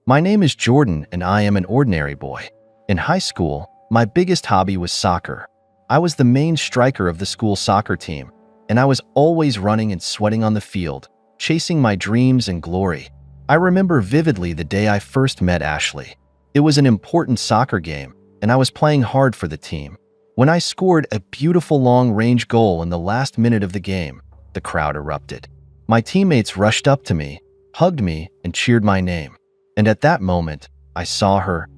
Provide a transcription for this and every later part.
My name is Jordan and I am an ordinary boy. In high school, my biggest hobby was soccer. I was the main striker of the school soccer team, and I was always running and sweating on the field, chasing my dreams and glory. I remember vividly the day I first met Ashley. It was an important soccer game, and I was playing hard for the team. When I scored a beautiful long-range goal in the last minute of the game, the crowd erupted. My teammates rushed up to me, hugged me, and cheered my name. And at that moment, I saw her,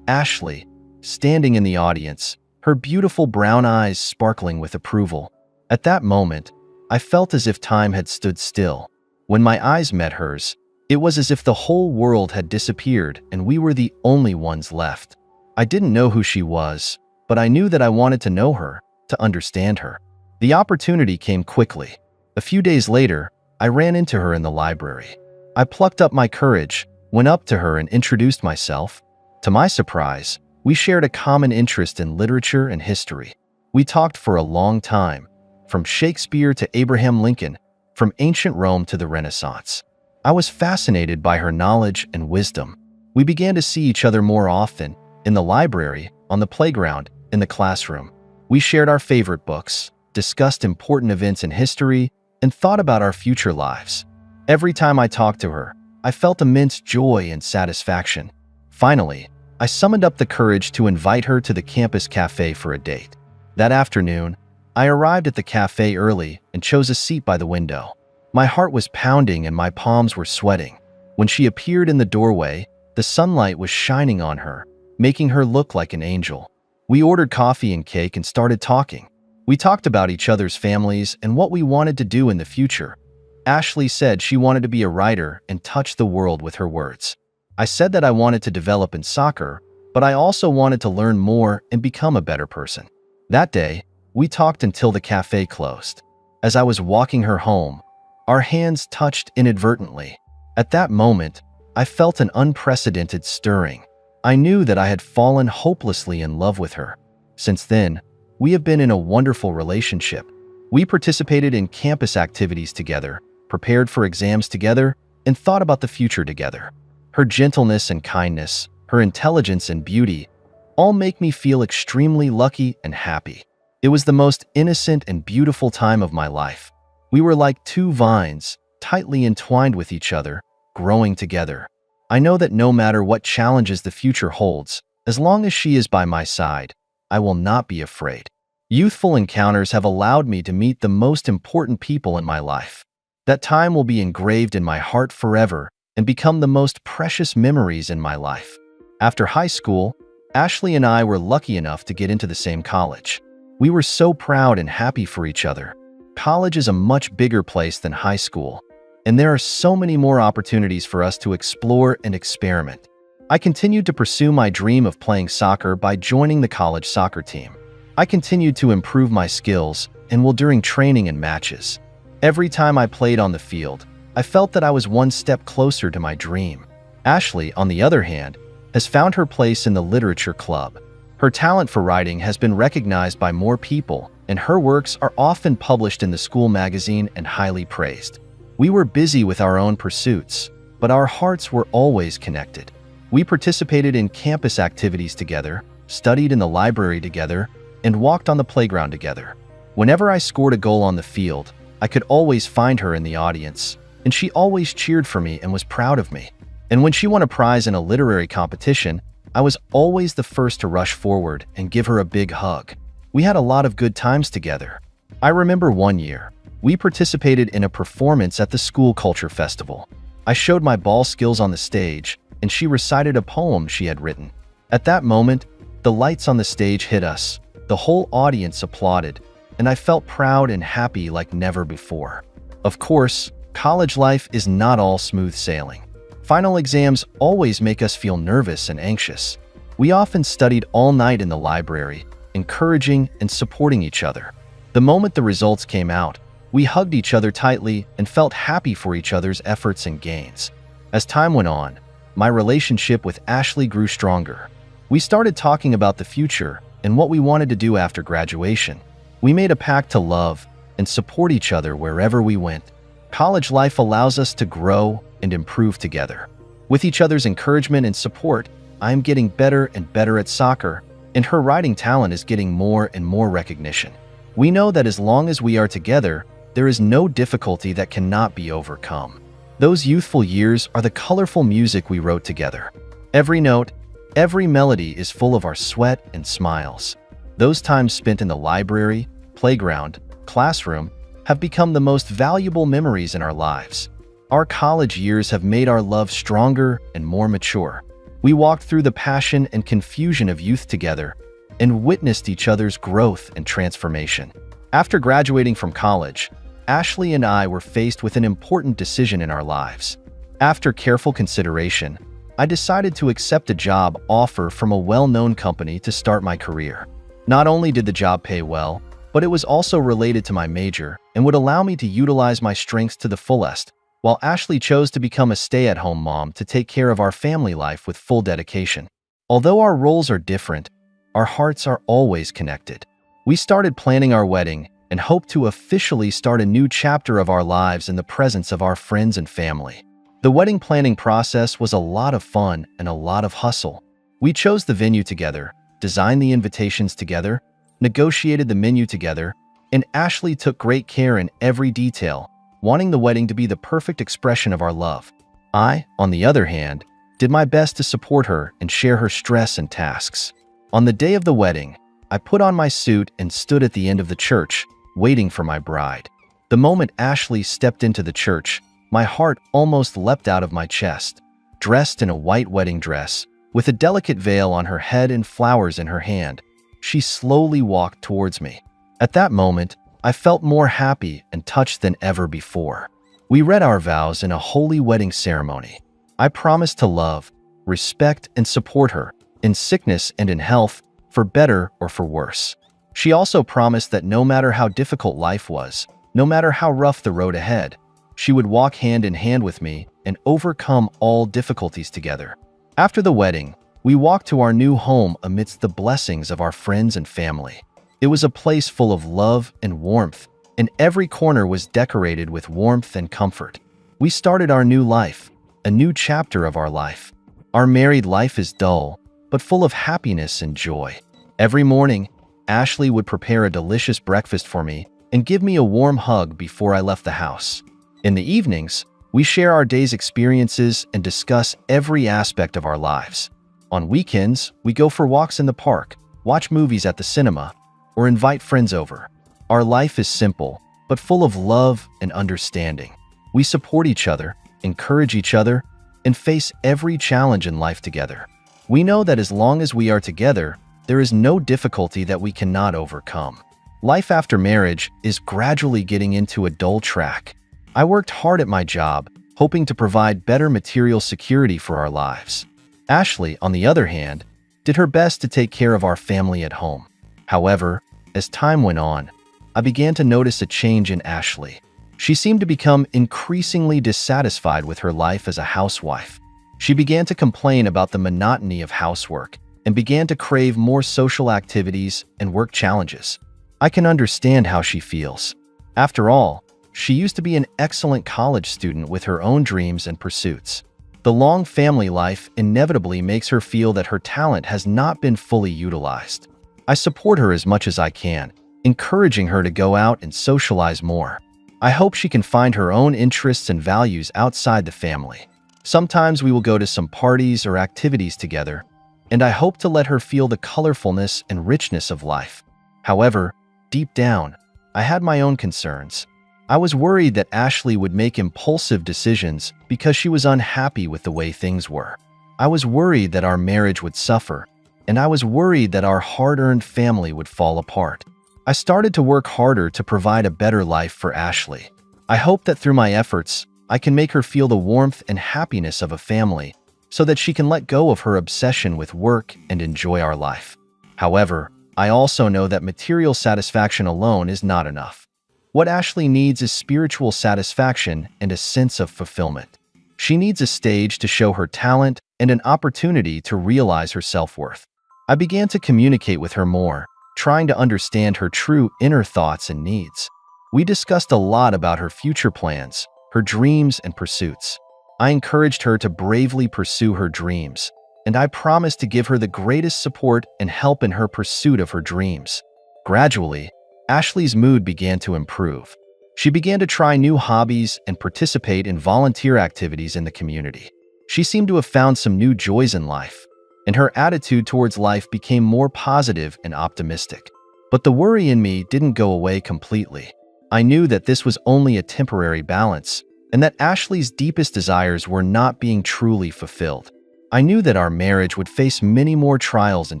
Ashley, standing in the audience, her beautiful brown eyes sparkling with approval. At that moment, I felt as if time had stood still. When my eyes met hers, it was as if the whole world had disappeared and we were the only ones left. I didn't know who she was, but I knew that I wanted to know her, to understand her. The opportunity came quickly. A few days later, I ran into her in the library. I plucked up my courage, went up to her and introduced myself. To my surprise, we shared a common interest in literature and history. We talked for a long time, from Shakespeare to Abraham Lincoln, from ancient Rome to the Renaissance. I was fascinated by her knowledge and wisdom. We began to see each other more often, in the library, on the playground, in the classroom. We shared our favorite books, discussed important events in history, and thought about our future lives. Every time I talked to her, I felt immense joy and satisfaction. Finally, I summoned up the courage to invite her to the campus cafe for a date. That afternoon, I arrived at the cafe early and chose a seat by the window. My heart was pounding and my palms were sweating. When she appeared in the doorway, the sunlight was shining on her, making her look like an angel. We ordered coffee and cake and started talking. We talked about each other's families and what we wanted to do in the future. Ashley said she wanted to be a writer and touch the world with her words. I said that I wanted to develop in soccer, but I also wanted to learn more and become a better person. That day, we talked until the cafe closed. As I was walking her home, our hands touched inadvertently. At that moment, I felt an unprecedented stirring. I knew that I had fallen hopelessly in love with her. Since then, we have been in a wonderful relationship. We participated in campus activities together, prepared for exams together, and thought about the future together. Her gentleness and kindness, her intelligence and beauty, all make me feel extremely lucky and happy. It was the most innocent and beautiful time of my life. We were like two vines, tightly entwined with each other, growing together. I know that no matter what challenges the future holds, as long as she is by my side, I will not be afraid. Youthful encounters have allowed me to meet the most important people in my life. That time will be engraved in my heart forever and become the most precious memories in my life. After high school, Ashley and I were lucky enough to get into the same college. We were so proud and happy for each other. College is a much bigger place than high school, and there are so many more opportunities for us to explore and experiment. I continued to pursue my dream of playing soccer by joining the college soccer team. I continued to improve my skills and while during training and matches. Every time I played on the field, I felt that I was one step closer to my dream. Ashley, on the other hand, has found her place in the literature club. Her talent for writing has been recognized by more people, and her works are often published in the school magazine and highly praised. We were busy with our own pursuits, but our hearts were always connected. We participated in campus activities together, studied in the library together, and walked on the playground together. Whenever I scored a goal on the field, I could always find her in the audience, and she always cheered for me and was proud of me. And when she won a prize in a literary competition, I was always the first to rush forward and give her a big hug. We had a lot of good times together. I remember one year, we participated in a performance at the school culture festival. I showed my ball skills on the stage, and she recited a poem she had written. At that moment, the lights on the stage hit us. The whole audience applauded, and I felt proud and happy like never before. Of course, college life is not all smooth sailing. Final exams always make us feel nervous and anxious. We often studied all night in the library, encouraging and supporting each other. The moment the results came out, we hugged each other tightly and felt happy for each other's efforts and gains. As time went on, my relationship with Ashley grew stronger. We started talking about the future and what we wanted to do after graduation. We made a pact to love and support each other wherever we went. College life allows us to grow and improve together. With each other's encouragement and support, I am getting better and better at soccer, and her riding talent is getting more and more recognition. We know that as long as we are together, there is no difficulty that cannot be overcome. Those youthful years are the colorful music we wrote together. Every note, every melody is full of our sweat and smiles. Those times spent in the library, playground, classroom have become the most valuable memories in our lives. Our college years have made our love stronger and more mature. We walked through the passion and confusion of youth together and witnessed each other's growth and transformation. After graduating from college, Ashley and I were faced with an important decision in our lives. After careful consideration, I decided to accept a job offer from a well-known company to start my career. Not only did the job pay well, but it was also related to my major and would allow me to utilize my strengths to the fullest, while Ashley chose to become a stay-at-home mom to take care of our family life with full dedication. Although our roles are different, our hearts are always connected. We started planning our wedding and hope to officially start a new chapter of our lives in the presence of our friends and family. The wedding planning process was a lot of fun and a lot of hustle. We chose the venue together, designed the invitations together, negotiated the menu together, and Ashley took great care in every detail, wanting the wedding to be the perfect expression of our love. I, on the other hand, did my best to support her and share her stress and tasks. On the day of the wedding, I put on my suit and stood at the end of the church, waiting for my bride. The moment Ashley stepped into the church, my heart almost leapt out of my chest. Dressed in a white wedding dress, with a delicate veil on her head and flowers in her hand, she slowly walked towards me. At that moment, I felt more happy and touched than ever before. We read our vows in a holy wedding ceremony. I promised to love, respect, and support her, in sickness and in health, for better or for worse. She also promised that no matter how difficult life was, no matter how rough the road ahead, she would walk hand in hand with me and overcome all difficulties together. After the wedding, we walked to our new home amidst the blessings of our friends and family. It was a place full of love and warmth, and every corner was decorated with warmth and comfort. We started our new life, a new chapter of our life. Our married life is dull, but full of happiness and joy. Every morning, Ashley would prepare a delicious breakfast for me and give me a warm hug before I left the house. In the evenings, we share our day's experiences and discuss every aspect of our lives. On weekends, we go for walks in the park, watch movies at the cinema, or invite friends over. Our life is simple, but full of love and understanding. We support each other, encourage each other, and face every challenge in life together. We know that as long as we are together, there is no difficulty that we cannot overcome. Life after marriage is gradually getting into a dull track. I worked hard at my job, hoping to provide better material security for our lives. Ashley, on the other hand, did her best to take care of our family at home. However, as time went on, I began to notice a change in Ashley. She seemed to become increasingly dissatisfied with her life as a housewife. She began to complain about the monotony of housework and began to crave more social activities and work challenges. I can understand how she feels. After all, she used to be an excellent college student with her own dreams and pursuits. The long family life inevitably makes her feel that her talent has not been fully utilized. I support her as much as I can, encouraging her to go out and socialize more. I hope she can find her own interests and values outside the family. Sometimes we will go to some parties or activities together, and I hope to let her feel the colorfulness and richness of life. However, deep down, I had my own concerns. I was worried that Ashley would make impulsive decisions because she was unhappy with the way things were. I was worried that our marriage would suffer, and I was worried that our hard-earned family would fall apart. I started to work harder to provide a better life for Ashley. I hope that through my efforts, I can make her feel the warmth and happiness of a family so that she can let go of her obsession with work and enjoy our life. However, I also know that material satisfaction alone is not enough. What Ashley needs is spiritual satisfaction and a sense of fulfillment. She needs a stage to show her talent and an opportunity to realize her self-worth. I began to communicate with her more, trying to understand her true inner thoughts and needs. We discussed a lot about her future plans, her dreams and pursuits. I encouraged her to bravely pursue her dreams, and I promised to give her the greatest support and help in her pursuit of her dreams. Gradually, Ashley's mood began to improve. She began to try new hobbies and participate in volunteer activities in the community. She seemed to have found some new joys in life, and her attitude towards life became more positive and optimistic. But the worry in me didn't go away completely. I knew that this was only a temporary balance, and that Ashley's deepest desires were not being truly fulfilled. I knew that our marriage would face many more trials and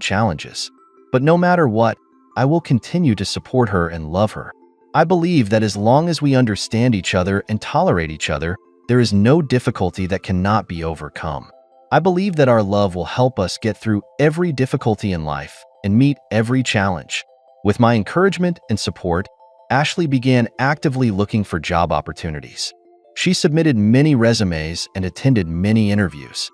challenges. But no matter what, I will continue to support her and love her. I believe that as long as we understand each other and tolerate each other, there is no difficulty that cannot be overcome. I believe that our love will help us get through every difficulty in life and meet every challenge. With my encouragement and support, Ashley began actively looking for job opportunities. She submitted many resumes and attended many interviews.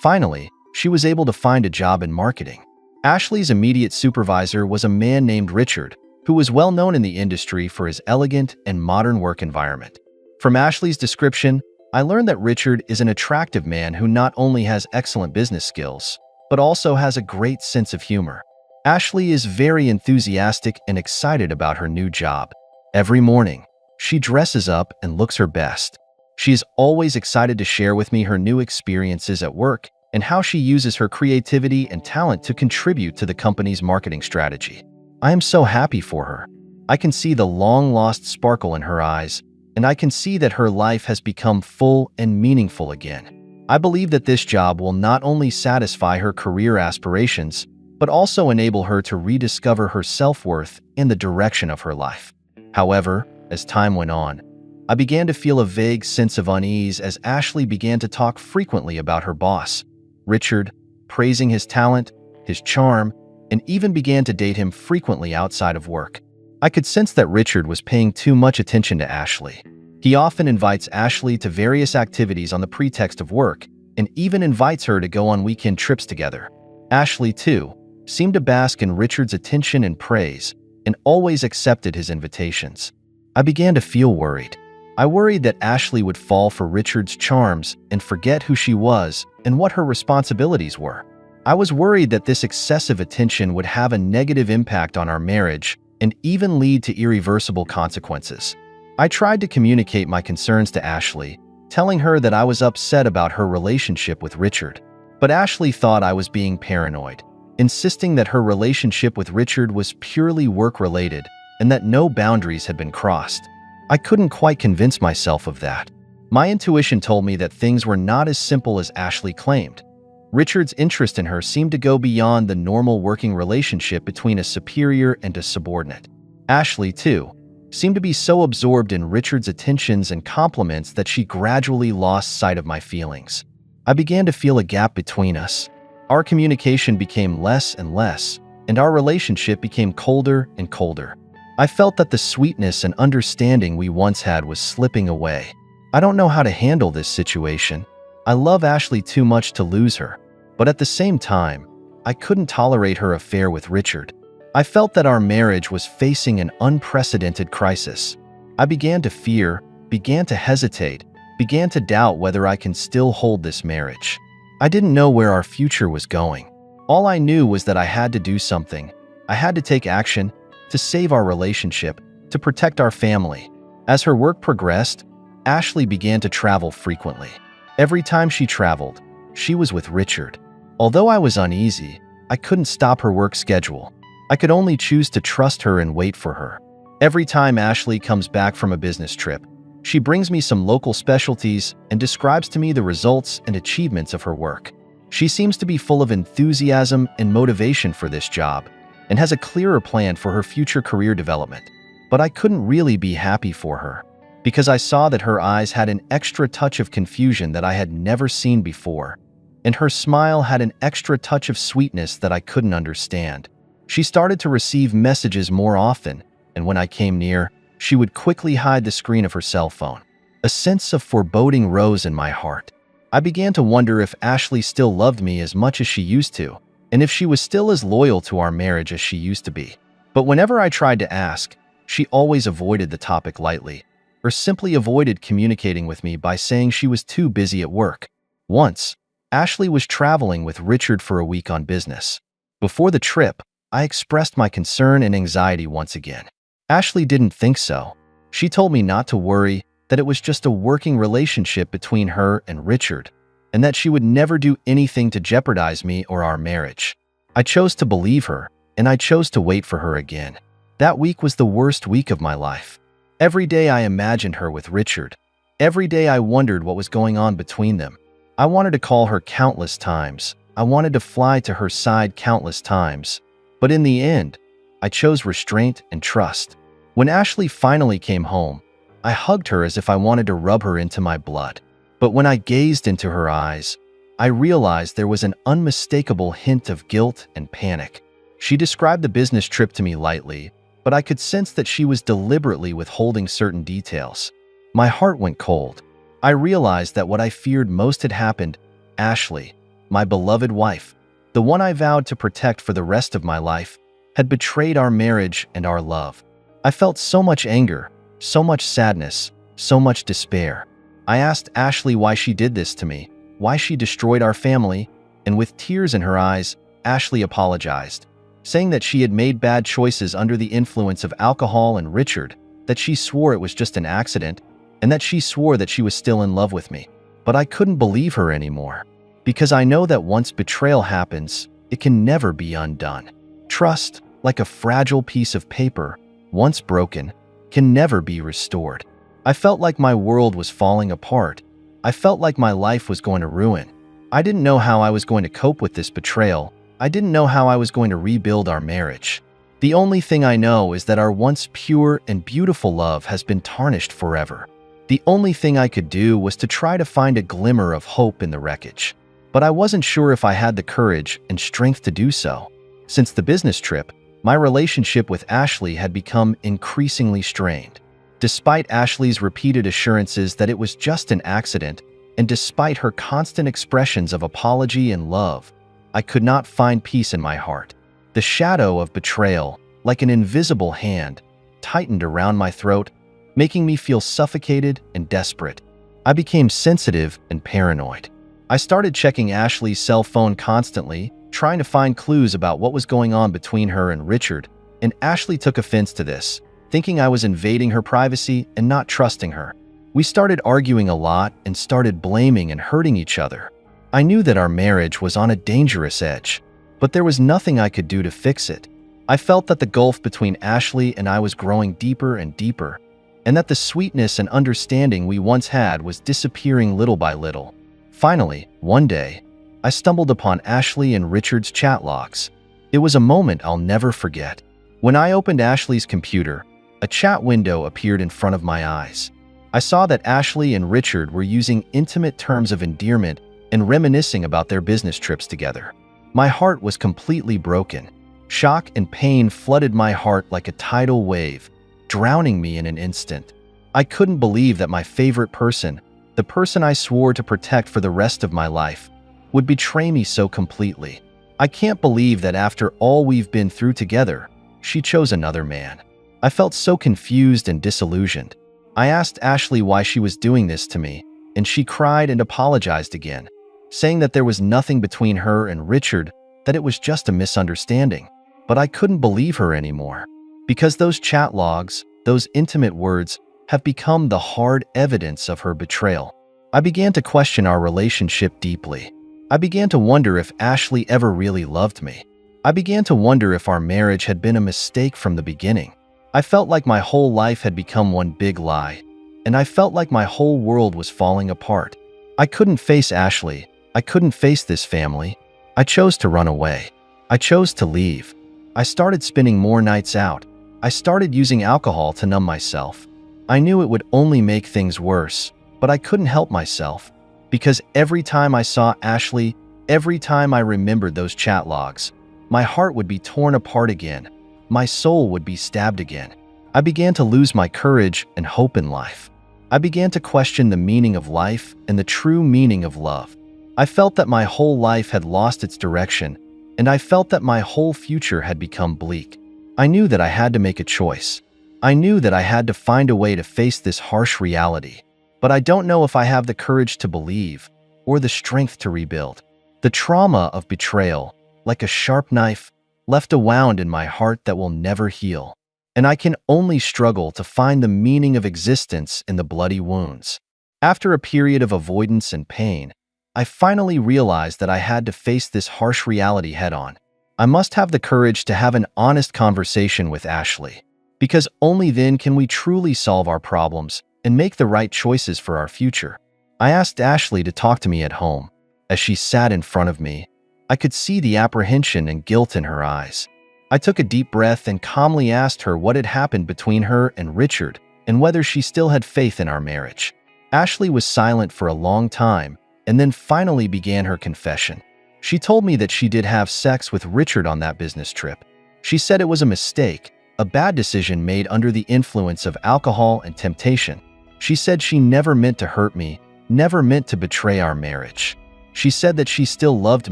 Finally, she was able to find a job in marketing. Ashley's immediate supervisor was a man named Richard, who was well known in the industry for his elegant and modern work environment. From Ashley's description, I learned that Richard is an attractive man who not only has excellent business skills, but also has a great sense of humor. Ashley is very enthusiastic and excited about her new job. Every morning, she dresses up and looks her best. She is always excited to share with me her new experiences at work and how she uses her creativity and talent to contribute to the company's marketing strategy. I am so happy for her. I can see the long-lost sparkle in her eyes, and I can see that her life has become full and meaningful again. I believe that this job will not only satisfy her career aspirations, but also enable her to rediscover her self-worth and the direction of her life. However, as time went on, I began to feel a vague sense of unease as Ashley began to talk frequently about her boss, Richard, praising his talent, his charm, and even began to date him frequently outside of work. I could sense that Richard was paying too much attention to Ashley. He often invites Ashley to various activities on the pretext of work and even invites her to go on weekend trips together. Ashley, too, seemed to bask in Richard's attention and praise and always accepted his invitations. I began to feel worried. I worried that Ashley would fall for Richard's charms and forget who she was and what her responsibilities were. I was worried that this excessive attention would have a negative impact on our marriage and even lead to irreversible consequences. I tried to communicate my concerns to Ashley, telling her that I was upset about her relationship with Richard. But Ashley thought I was being paranoid, insisting that her relationship with Richard was purely work-related and that no boundaries had been crossed. I couldn't quite convince myself of that. My intuition told me that things were not as simple as Ashley claimed. Richard's interest in her seemed to go beyond the normal working relationship between a superior and a subordinate. Ashley, too, seemed to be so absorbed in Richard's attentions and compliments that she gradually lost sight of my feelings. I began to feel a gap between us. Our communication became less and less, and our relationship became colder and colder. I felt that the sweetness and understanding we once had was slipping away. I don't know how to handle this situation. I love Ashley too much to lose her, but at the same time, I couldn't tolerate her affair with Richard. I felt that our marriage was facing an unprecedented crisis. I began to fear, began to hesitate, began to doubt whether I can still hold this marriage. I didn't know where our future was going. All I knew was that I had to do something. I had to take action to save our relationship, to protect our family. As her work progressed, Ashley began to travel frequently. Every time she traveled, she was with Richard. Although I was uneasy, I couldn't stop her work schedule. I could only choose to trust her and wait for her. Every time Ashley comes back from a business trip, she brings me some local specialties and describes to me the results and achievements of her work. She seems to be full of enthusiasm and motivation for this job and has a clearer plan for her future career development. But I couldn't really be happy for her because I saw that her eyes had an extra touch of confusion that I had never seen before, and her smile had an extra touch of sweetness that I couldn't understand. She started to receive messages more often, and when I came near, she would quickly hide the screen of her cell phone. A sense of foreboding rose in my heart. I began to wonder if Ashley still loved me as much as she used to, and if she was still as loyal to our marriage as she used to be. But whenever I tried to ask, she always avoided the topic lightly. or simply avoided communicating with me by saying she was too busy at work. Once, Ashley was traveling with Richard for a week on business. Before the trip, I expressed my concern and anxiety once again. Ashley didn't think so. She told me not to worry, that it was just a working relationship between her and Richard, and that she would never do anything to jeopardize me or our marriage. I chose to believe her, and I chose to wait for her again. That week was the worst week of my life. Every day I imagined her with Richard. Every day I wondered what was going on between them. I wanted to call her countless times. I wanted to fly to her side countless times. But in the end, I chose restraint and trust. When Ashley finally came home, I hugged her as if I wanted to rub her into my blood. But when I gazed into her eyes, I realized there was an unmistakable hint of guilt and panic. She described the business trip to me lightly, but I could sense that she was deliberately withholding certain details. My heart went cold. I realized that what I feared most had happened. Ashley, my beloved wife, the one I vowed to protect for the rest of my life, had betrayed our marriage and our love. I felt so much anger, so much sadness, so much despair. I asked Ashley why she did this to me, why she destroyed our family, and with tears in her eyes, Ashley apologized, saying that she had made bad choices under the influence of alcohol and Richard, that she swore it was just an accident, and that she swore that she was still in love with me. But I couldn't believe her anymore, because I know that once betrayal happens, it can never be undone. Trust, like a fragile piece of paper, once broken, can never be restored. I felt like my world was falling apart. I felt like my life was going to ruin. I didn't know how I was going to cope with this betrayal. I didn't know how I was going to rebuild our marriage. The only thing I know is that our once pure and beautiful love has been tarnished forever. The only thing I could do was to try to find a glimmer of hope in the wreckage. But I wasn't sure if I had the courage and strength to do so. Since the business trip, my relationship with Ashley had become increasingly strained. Despite Ashley's repeated assurances that it was just an accident, and despite her constant expressions of apology and love, I could not find peace in my heart. The shadow of betrayal, like an invisible hand, tightened around my throat, making me feel suffocated and desperate. I became sensitive and paranoid. I started checking Ashley's cell phone constantly, trying to find clues about what was going on between her and Richard, and Ashley took offense to this, thinking I was invading her privacy and not trusting her. We started arguing a lot and started blaming and hurting each other. I knew that our marriage was on a dangerous edge, but there was nothing I could do to fix it. I felt that the gulf between Ashley and I was growing deeper and deeper, and that the sweetness and understanding we once had was disappearing little by little. Finally, one day, I stumbled upon Ashley and Richard's chat logs. It was a moment I'll never forget. When I opened Ashley's computer, a chat window appeared in front of my eyes. I saw that Ashley and Richard were using intimate terms of endearment and reminiscing about their business trips together. My heart was completely broken. Shock and pain flooded my heart like a tidal wave, drowning me in an instant. I couldn't believe that my favorite person, the person I swore to protect for the rest of my life, would betray me so completely. I can't believe that after all we've been through together, she chose another man. I felt so confused and disillusioned. I asked Ashley why she was doing this to me, and she cried and apologized again, saying that there was nothing between her and Richard, that it was just a misunderstanding. But I couldn't believe her anymore, because those chat logs, those intimate words, have become the hard evidence of her betrayal. I began to question our relationship deeply. I began to wonder if Ashley ever really loved me. I began to wonder if our marriage had been a mistake from the beginning. I felt like my whole life had become one big lie, and I felt like my whole world was falling apart. I couldn't face Ashley. I couldn't face this family. I chose to run away. I chose to leave. I started spending more nights out. I started using alcohol to numb myself. I knew it would only make things worse, but I couldn't help myself. Because every time I saw Ashley, every time I remembered those chat logs, my heart would be torn apart again. My soul would be stabbed again. I began to lose my courage and hope in life. I began to question the meaning of life and the true meaning of love. I felt that my whole life had lost its direction, and I felt that my whole future had become bleak. I knew that I had to make a choice. I knew that I had to find a way to face this harsh reality, but I don't know if I have the courage to believe or the strength to rebuild. The trauma of betrayal, like a sharp knife, left a wound in my heart that will never heal, and I can only struggle to find the meaning of existence in the bloody wounds. After a period of avoidance and pain, I finally realized that I had to face this harsh reality head-on. I must have the courage to have an honest conversation with Ashley, because only then can we truly solve our problems and make the right choices for our future. I asked Ashley to talk to me at home. As she sat in front of me, I could see the apprehension and guilt in her eyes. I took a deep breath and calmly asked her what had happened between her and Richard and whether she still had faith in our marriage. Ashley was silent for a long time and then finally began her confession. She told me that she did have sex with Richard on that business trip. She said it was a mistake, a bad decision made under the influence of alcohol and temptation. She said she never meant to hurt me, never meant to betray our marriage. She said that she still loved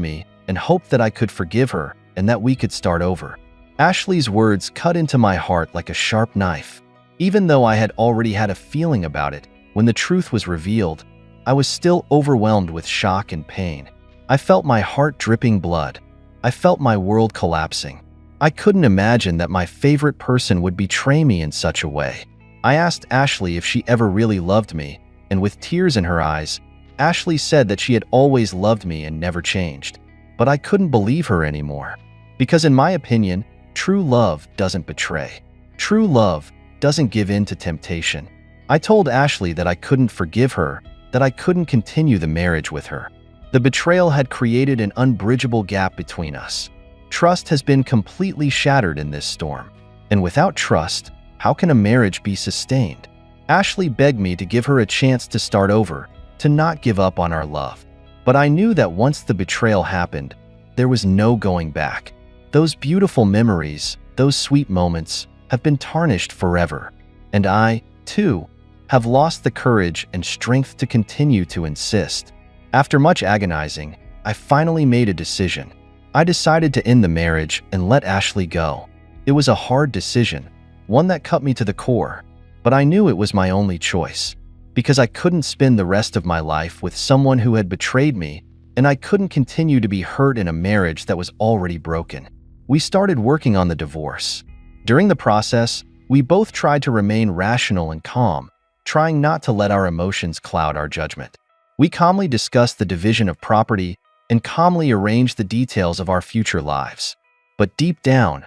me and hoped that I could forgive her and that we could start over. Ashley's words cut into my heart like a sharp knife. Even though I had already had a feeling about it, when the truth was revealed, I was still overwhelmed with shock and pain. I felt my heart dripping blood. I felt my world collapsing. I couldn't imagine that my favorite person would betray me in such a way. I asked Ashley if she ever really loved me, and with tears in her eyes, Ashley said that she had always loved me and never changed. But I couldn't believe her anymore. Because in my opinion, true love doesn't betray. True love doesn't give in to temptation. I told Ashley that I couldn't forgive her, that I couldn't continue the marriage with her. The betrayal had created an unbridgeable gap between us. Trust has been completely shattered in this storm. And without trust, how can a marriage be sustained? Ashley begged me to give her a chance to start over, to not give up on our love. But I knew that once the betrayal happened, there was no going back. Those beautiful memories, those sweet moments, have been tarnished forever. And I, too, have lost the courage and strength to continue to insist. After much agonizing, I finally made a decision. I decided to end the marriage and let Ashley go. It was a hard decision, one that cut me to the core, but I knew it was my only choice. Because I couldn't spend the rest of my life with someone who had betrayed me, and I couldn't continue to be hurt in a marriage that was already broken. We started working on the divorce. During the process, we both tried to remain rational and calm, trying not to let our emotions cloud our judgment. We calmly discussed the division of property and calmly arranged the details of our future lives. But deep down,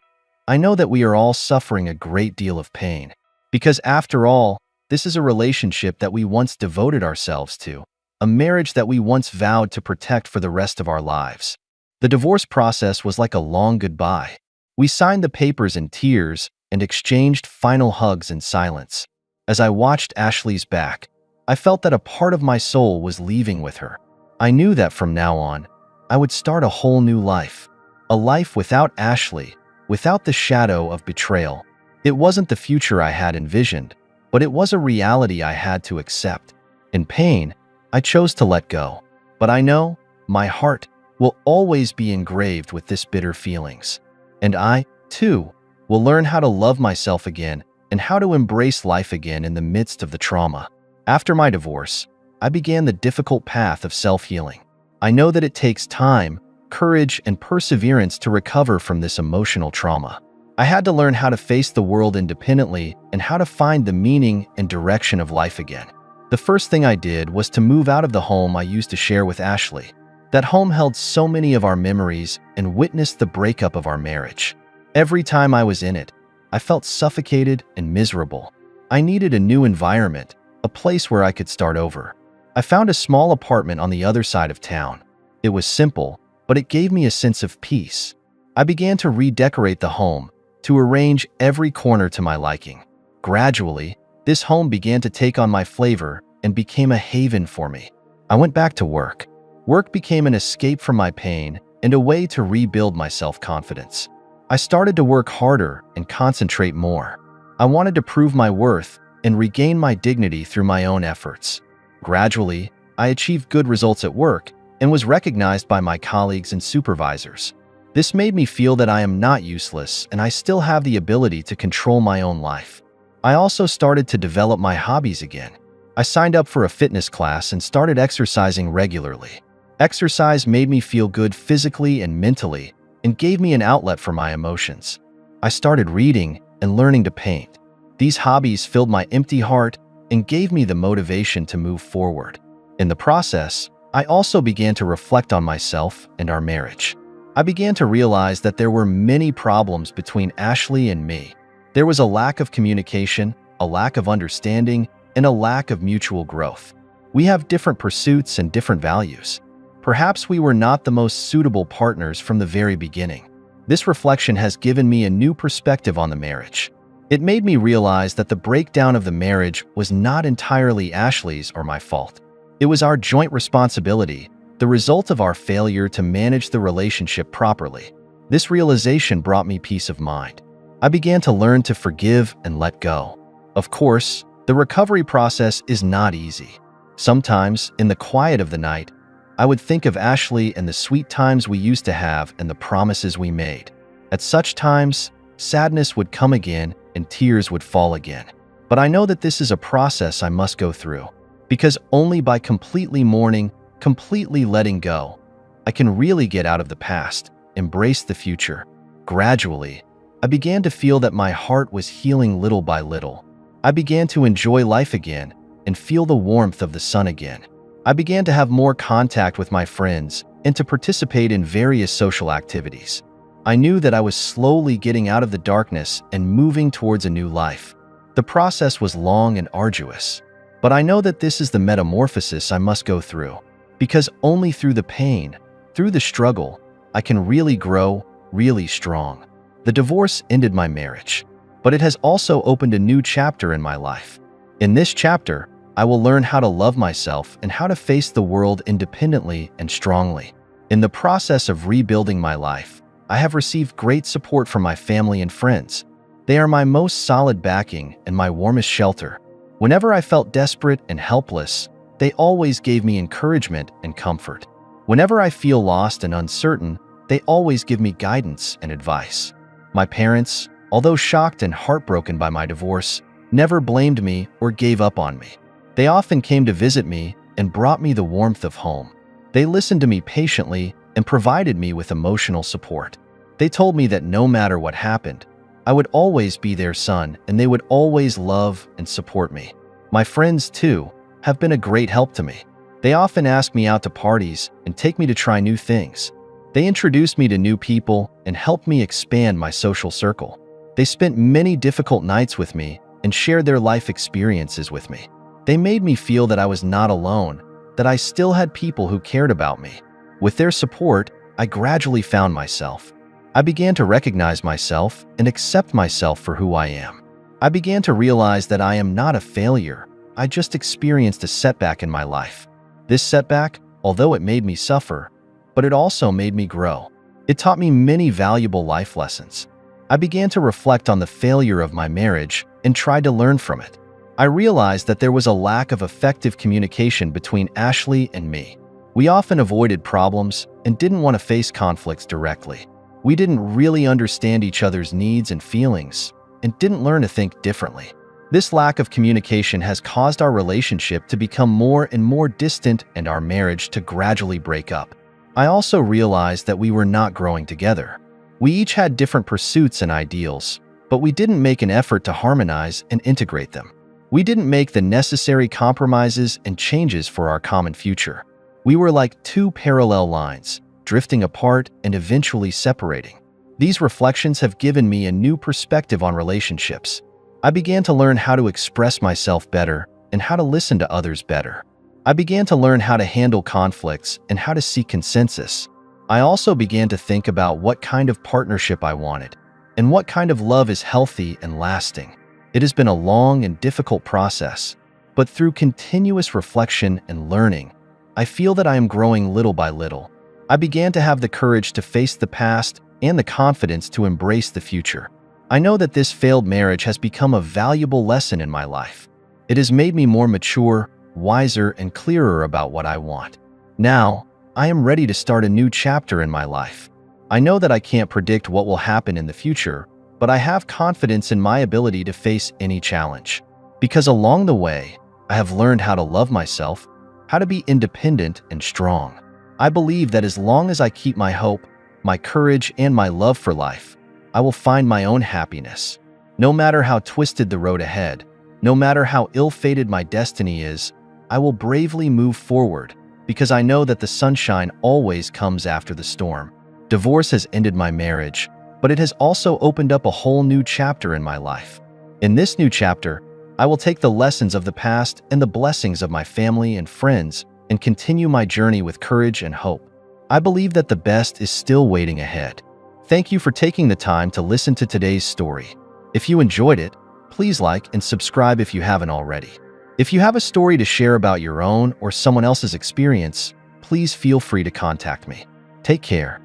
I know that we are all suffering a great deal of pain. Because after all, this is a relationship that we once devoted ourselves to, a marriage that we once vowed to protect for the rest of our lives. The divorce process was like a long goodbye. We signed the papers in tears and exchanged final hugs in silence. As I watched Ashley's back, I felt that a part of my soul was leaving with her. I knew that from now on, I would start a whole new life. A life without Ashley, without the shadow of betrayal. It wasn't the future I had envisioned, but it was a reality I had to accept. In pain, I chose to let go. But I know my heart will always be engraved with this bitter feelings. And I, too, will learn how to love myself again and how to embrace life again in the midst of the trauma. After my divorce, I began the difficult path of self-healing. I know that it takes time, courage, and perseverance to recover from this emotional trauma. I had to learn how to face the world independently and how to find the meaning and direction of life again. The first thing I did was to move out of the home I used to share with Ashley. That home held so many of our memories and witnessed the breakup of our marriage. Every time I was in it, I felt suffocated and miserable. I needed a new environment, a place where I could start over. I found a small apartment on the other side of town. It was simple, but it gave me a sense of peace. I began to redecorate the home, to arrange every corner to my liking. Gradually, this home began to take on my flavor and became a haven for me. I went back to work. Work became an escape from my pain and a way to rebuild my self-confidence. I started to work harder and concentrate more. I wanted to prove my worth and regain my dignity through my own efforts. Gradually, I achieved good results at work and was recognized by my colleagues and supervisors. This made me feel that I am not useless and I still have the ability to control my own life. I also started to develop my hobbies again. I signed up for a fitness class and started exercising regularly. Exercise made me feel good physically and mentally and gave me an outlet for my emotions. I started reading and learning to paint. These hobbies filled my empty heart and gave me the motivation to move forward. In the process, I also began to reflect on myself and our marriage. I began to realize that there were many problems between Ashley and me. There was a lack of communication, a lack of understanding, and a lack of mutual growth. We have different pursuits and different values. Perhaps we were not the most suitable partners from the very beginning. This reflection has given me a new perspective on the marriage. It made me realize that the breakdown of the marriage was not entirely Ashley's or my fault. It was our joint responsibility, the result of our failure to manage the relationship properly. This realization brought me peace of mind. I began to learn to forgive and let go. Of course, the recovery process is not easy. Sometimes, in the quiet of the night, I would think of Ashley and the sweet times we used to have and the promises we made. At such times, sadness would come again and tears would fall again. But I know that this is a process I must go through, because only by completely mourning, completely letting go, I can really get out of the past, embrace the future. Gradually, I began to feel that my heart was healing little by little. I began to enjoy life again and feel the warmth of the sun again. I began to have more contact with my friends and to participate in various social activities. I knew that I was slowly getting out of the darkness and moving towards a new life. The process was long and arduous, but I know that this is the metamorphosis I must go through, because only through the pain, through the struggle, I can really grow, really strong. The divorce ended my marriage, but it has also opened a new chapter in my life. In this chapter, I will learn how to love myself and how to face the world independently and strongly. In the process of rebuilding my life, I have received great support from my family and friends. They are my most solid backing and my warmest shelter. Whenever I felt desperate and helpless, they always gave me encouragement and comfort. Whenever I feel lost and uncertain, they always give me guidance and advice. My parents, although shocked and heartbroken by my divorce, never blamed me or gave up on me. They often came to visit me and brought me the warmth of home. They listened to me patiently and provided me with emotional support. They told me that no matter what happened, I would always be their son and they would always love and support me. My friends, too, have been a great help to me. They often ask me out to parties and take me to try new things. They introduced me to new people and helped me expand my social circle. They spent many difficult nights with me and shared their life experiences with me. They made me feel that I was not alone, that I still had people who cared about me. With their support, I gradually found myself. I began to recognize myself and accept myself for who I am. I began to realize that I am not a failure. I just experienced a setback in my life. This setback, although it made me suffer, but it also made me grow. It taught me many valuable life lessons. I began to reflect on the failure of my marriage and tried to learn from it. I realized that there was a lack of effective communication between Ashley and me. We often avoided problems and didn't want to face conflicts directly. We didn't really understand each other's needs and feelings and didn't learn to think differently. This lack of communication has caused our relationship to become more and more distant and our marriage to gradually break up. I also realized that we were not growing together. We each had different pursuits and ideals, but we didn't make an effort to harmonize and integrate them. We didn't make the necessary compromises and changes for our common future. We were like two parallel lines, drifting apart and eventually separating. These reflections have given me a new perspective on relationships. I began to learn how to express myself better and how to listen to others better. I began to learn how to handle conflicts and how to seek consensus. I also began to think about what kind of partnership I wanted and what kind of love is healthy and lasting. It has been a long and difficult process, but through continuous reflection and learning, I feel that I am growing little by little. I began to have the courage to face the past and the confidence to embrace the future. I know that this failed marriage has become a valuable lesson in my life. It has made me more mature, wiser, and clearer about what I want. Now, I am ready to start a new chapter in my life. I know that I can't predict what will happen in the future, but I have confidence in my ability to face any challenge. Because along the way, I have learned how to love myself, how to be independent and strong. I believe that as long as I keep my hope, my courage, and my love for life, I will find my own happiness. No matter how twisted the road ahead, no matter how ill-fated my destiny is, I will bravely move forward because I know that the sunshine always comes after the storm. Divorce has ended my marriage, but it has also opened up a whole new chapter in my life. In this new chapter, I will take the lessons of the past and the blessings of my family and friends and continue my journey with courage and hope. I believe that the best is still waiting ahead. Thank you for taking the time to listen to today's story. If you enjoyed it, please like and subscribe if you haven't already. If you have a story to share about your own or someone else's experience, please feel free to contact me. Take care.